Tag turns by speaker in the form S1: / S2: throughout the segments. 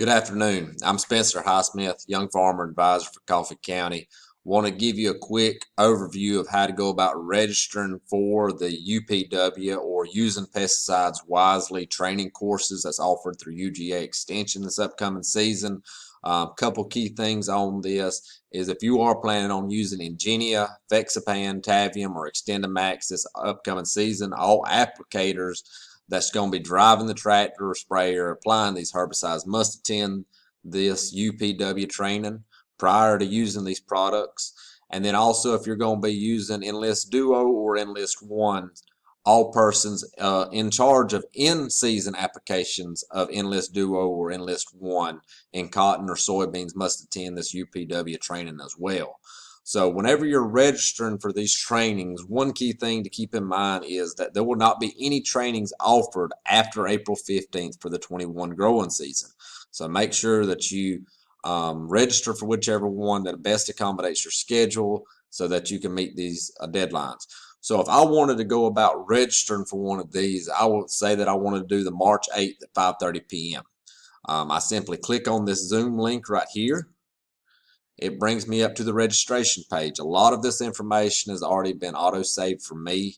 S1: Good afternoon. I'm Spencer Highsmith, Young Farmer Advisor for Coffee County. Want to give you a quick overview of how to go about registering for the UPW or Using Pesticides Wisely training courses that's offered through UGA Extension this upcoming season. Couple key things on this is if you are planning on using Ingenia, Fexapan, Tavium, or XtendiMax this upcoming season, all applicators that's going to be driving the tractor or sprayer applying these herbicides must attend this UPW training prior to using these products. And then also, if you're going to be using Enlist Duo or Enlist One, all persons in charge of in-season applications of Enlist Duo or Enlist One in cotton or soybeans must attend this UPW training as well. So whenever you're registering for these trainings, one key thing to keep in mind is that there will not be any trainings offered after April 15th for the 21 growing season. So make sure that you register for whichever one that best accommodates your schedule so that you can meet these deadlines. So if I wanted to go about registering for one of these, I would say that I wanted to do the March 8th at 5:30 p.m. I simply click on this Zoom link right here. It brings me up to the registration page. A lot of this information has already been auto-saved for me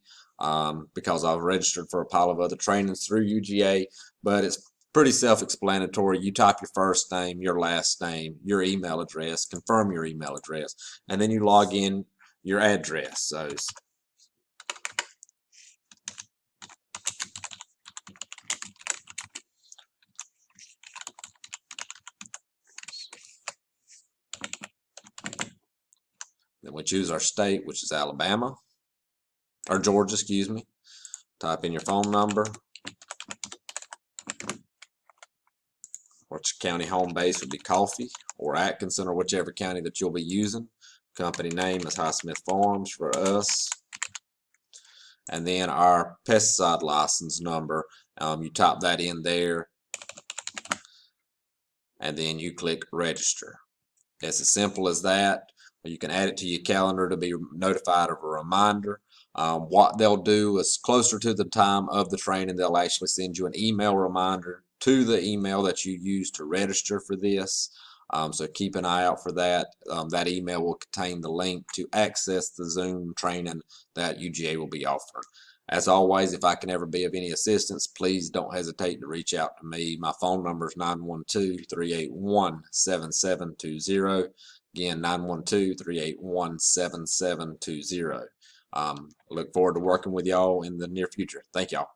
S1: because I've registered for a pile of other trainings through UGA, but it's pretty self-explanatory. You type your first name, your last name, your email address, confirm your email address, and then you log in your address. So then we choose our state, which is Alabama, or Georgia, excuse me. Type in your phone number, which county home base would be Coffee or Atkinson or whichever county that you'll be using. Company name is Highsmith Farms for us. And then our pesticide license number, you type that in there, and then you click register. It's as simple as that. You can add it to your calendar to be notified of a reminder. What they'll do is closer to the time of the training, they'll actually send you an email reminder to the email that you use to register for this. So keep an eye out for that. That email will contain the link to access the Zoom training that UGA will be offering. As always, if I can ever be of any assistance, please don't hesitate to reach out to me. My phone number is 912-381-7720. Again, 912-381-7720. Look forward to working with y'all in the near future. Thank y'all.